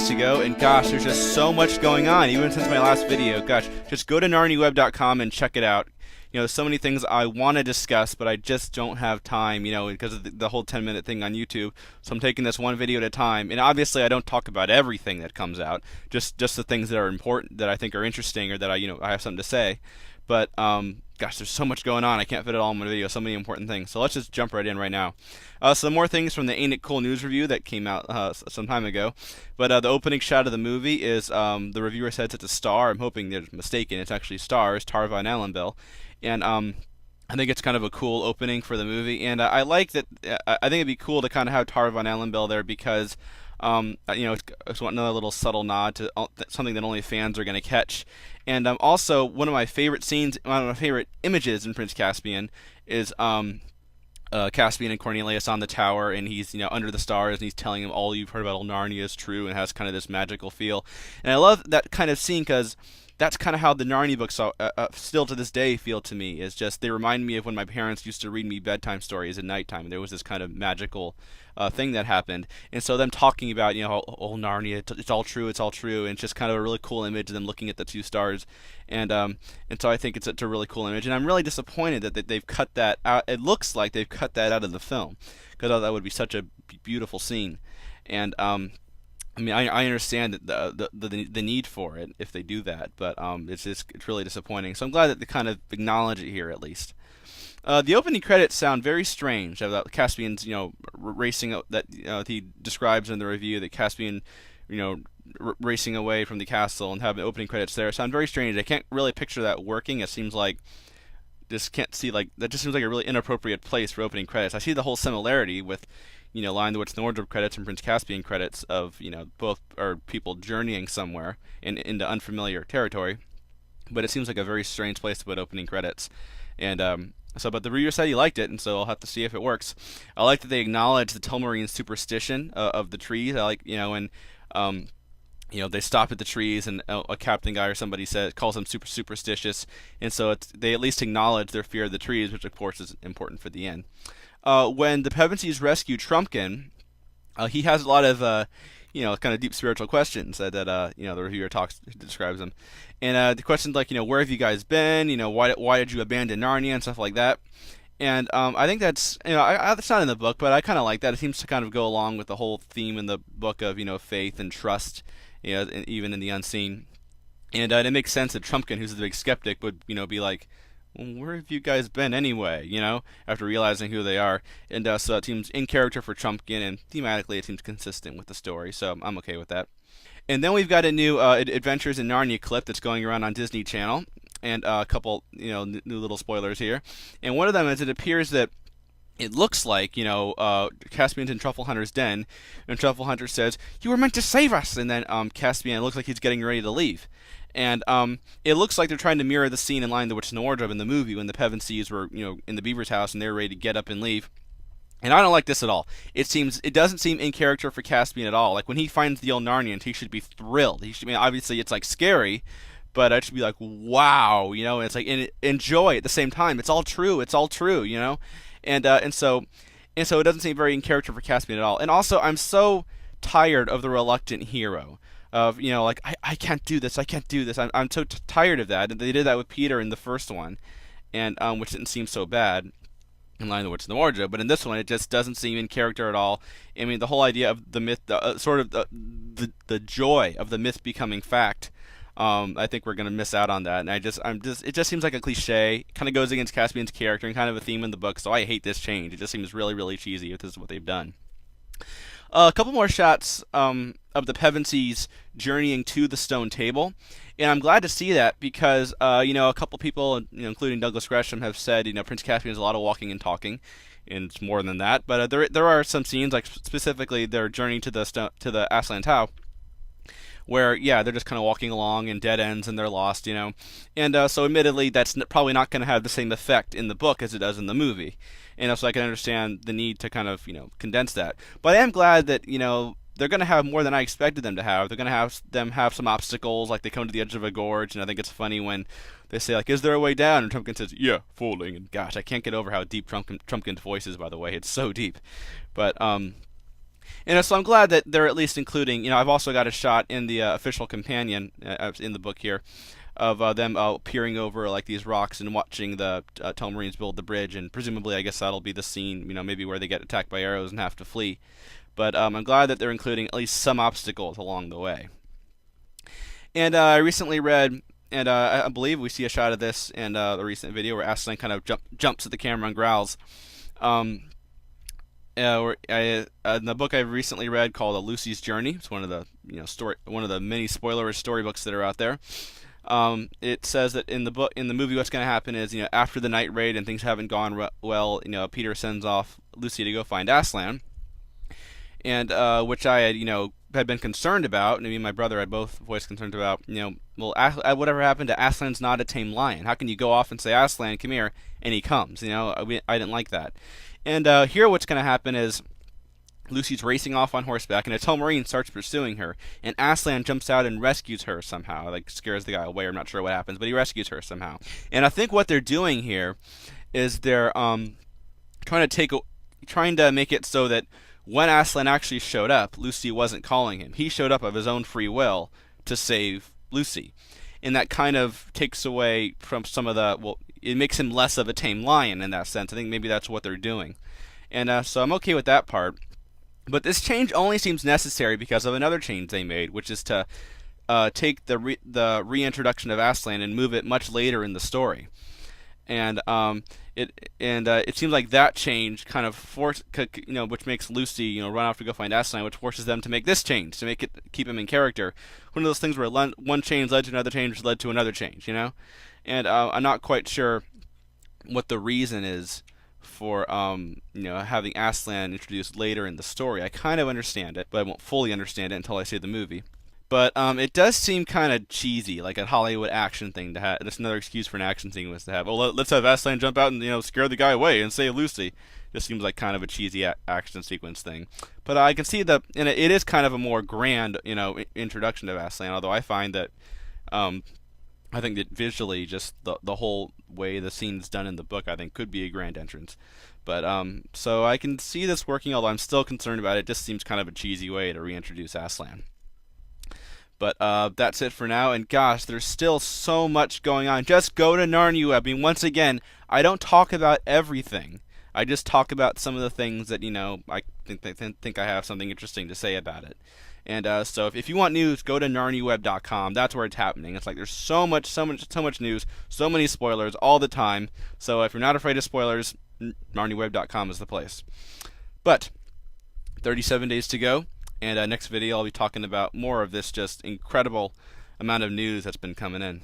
days to go, and gosh, there's just so much going on, even since my last video. Gosh, just go to narniaweb.com and check it out. There's so many things I want to discuss, but I just don't have time, because of the whole 10-minute thing on YouTube. So I'm taking this one video at a time, and obviously I don't talk about everything that comes out, just the things that are important, that I think are interesting, or that I have something to say. But gosh, there's so much going on. I can't fit it all in one video. So many important things. So let's just jump right in right now. Some more things from the Ain't It Cool news review that came out some time ago. But the opening shot of the movie is the reviewer says it's a star. I'm hoping they're mistaken. It's actually stars, Tar von Allenbill. And I think it's kind of a cool opening for the movie. And I like that. I think it'd be cool to kind of have Tar von Allenbill there because it's another little subtle nod to something that only fans are going to catch. And also, one of my favorite scenes, one of my favorite images in Prince Caspian is Caspian and Cornelius on the tower, and he's under the stars, and he's telling him all you've heard about old Narnia is true, and has kind of this magical feel. And I love that kind of scene because that's kind of how the Narnia books still to this day feel to me. Is just they remind me of when my parents used to read me bedtime stories at nighttime, and there was this kind of magical thing that happened. And so them talking about old Narnia, it's all true, and it's just kind of a really cool image of them looking at the two stars. And so I think it's a really cool image, and I'm really disappointed that they've cut that out. It looks like they've cut that out of the film because that would be such a beautiful scene. And I mean, I understand that the need for it if they do that, but it's really disappointing. So I'm glad that they kind of acknowledge it here at least. The opening credits sound very strange. About Caspian's racing that he describes in the review, that Caspian racing away from the castle and having opening credits there sound very strange. I can't really picture that working. It seems like that just seems like a really inappropriate place for opening credits. I see the whole similarity with Lion, the Witch, and the Wardrobe credits and Prince Caspian credits of both are people journeying somewhere into unfamiliar territory, but it seems like a very strange place to put opening credits. And but the reviewer said he liked it, and so I'll have to see if it works. I like that they acknowledge the Telmarine superstition of the trees. I like when they stop at the trees, and a captain guy or somebody calls them super superstitious, and so they at least acknowledge their fear of the trees, which of course is important for the end. When the Pevensies rescue Trumpkin, he has a lot of kind of deep spiritual questions that the reviewer describes them, and the questions like where have you guys been? Why did you abandon Narnia and stuff like that. And I think that's that's not in the book, but I kind of like that. It seems to kind of go along with the whole theme in the book of faith and trust, even in the unseen. And it makes sense that Trumpkin, who's the big skeptic, would be like, well, where have you guys been anyway? After realizing who they are. And so it seems in character for Trumpkin, and thematically it seems consistent with the story, so I'm okay with that. And then we've got a new Adventures in Narnia clip that's going around on Disney Channel, and a couple new little spoilers here. And one of them is it appears that it looks like, Caspian's in Truffle Hunter's den, and Truffle Hunter says, "You were meant to save us!" And then Caspian looks like he's getting ready to leave. And it looks like they're trying to mirror the scene in Lion, the Witch, and the Wardrobe in the movie when the Pevensies were, in the Beaver's house and they were ready to get up and leave. And I don't like this at all. It doesn't seem in character for Caspian at all. Like when he finds the old Narnians, he should be thrilled. Obviously it's like scary, but I should be like, wow, and it's like enjoy at the same time. It's all true, and so it doesn't seem very in character for Caspian at all. And also, I'm so tired of the reluctant hero. Of I can't do this. I'm so tired of that. And they did that with Peter in the first one, and which didn't seem so bad in Lion, the Witch, and the Wardrobe. But in this one, it just doesn't seem in character at all. I mean, the whole idea of the myth, the joy of the myth becoming fact. I think we're gonna miss out on that, and it just seems like a cliche. Kind of goes against Caspian's character and kind of a theme in the book. So I hate this change. It just seems really, really cheesy if this is what they've done. A couple more shots of the Pevensies journeying to the stone table, and I'm glad to see that because a couple people, including Douglas Gresham, have said Prince Caspian has a lot of walking and talking, and it's more than that. But there are some scenes, like specifically their journey to the Aslan Tau, where they're just kind of walking along in dead ends and they're lost, and so admittedly that's probably not going to have the same effect in the book as it does in the movie. And so I can understand the need to kind of, condense that. But I am glad that, they're going to have more than I expected them to have. They're going to have some obstacles, like they come to the edge of a gorge, and I think it's funny when they say, like, is there a way down? And Trumpkin says, yeah, falling. And gosh, I can't get over how deep Trumpkin's voice is, by the way. It's so deep. But And so I'm glad that they're at least including, I've also got a shot in the official companion in the book here of them peering over like these rocks and watching the Telmarines build the bridge, and presumably I guess that'll be the scene, maybe where they get attacked by arrows and have to flee. But I'm glad that they're including at least some obstacles along the way. And I recently read, and I believe we see a shot of this in the recent video where Aslan kind of jumps at the camera and growls. In the book I've recently read called Lucy's Journey, it's one of the one of the many spoilerish storybooks that are out there. It says that in the movie, what's going to happen is, after the night raid and things haven't gone well, Peter sends off Lucy to go find Aslan, and which I had been concerned about, and me and my brother had both voiced concerns about. Well, whatever happened to Aslan's not a tame lion? How can you go off and say, Aslan, come here, and he comes? I didn't like that. And here, what's going to happen is Lucy's racing off on horseback, and a Telmarine starts pursuing her, and Aslan jumps out and rescues her somehow, like scares the guy away. I'm not sure what happens, but he rescues her somehow. And I think what they're doing here is they're trying to make it so that when Aslan actually showed up, Lucy wasn't calling him. He showed up of his own free will to save Lucy, and that kind of takes away from some of it makes him less of a tame lion in that sense. I think maybe that's what they're doing, and so I'm okay with that part. But this change only seems necessary because of another change they made, which is to take the reintroduction of Aslan and move it much later in the story. And it seems like that change kind of which makes Lucy run off to go find Aslan, which forces them to make this change to keep him in character. One of those things where one change led to another change led to another change, And I'm not quite sure what the reason is for having Aslan introduced later in the story. I kind of understand it, but I won't fully understand it until I see the movie. But it does seem kind of cheesy, like a Hollywood action thing to have. That's another excuse for an action sequence to have. Oh, let's have Aslan jump out and scare the guy away and save Lucy. Just seems like kind of a cheesy action sequence thing. But I can see and it is kind of a more grand introduction of Aslan. Although I find that I think that visually, just the whole way the scene's done in the book, I think could be a grand entrance. But so I can see this working, although I'm still concerned about it. It just seems kind of a cheesy way to reintroduce Aslan. But that's it for now, and gosh, there's still so much going on. Just go to Narnia. I mean, once again, I don't talk about everything. I just talk about some of the things that I think I have something interesting to say about it. And so if you want news, go to NarniaWeb.com. That's where it's happening. It's like there's so much news, so many spoilers all the time. So if you're not afraid of spoilers, NarniaWeb.com is the place. But 37 days to go, and next video I'll be talking about more of this just incredible amount of news that's been coming in.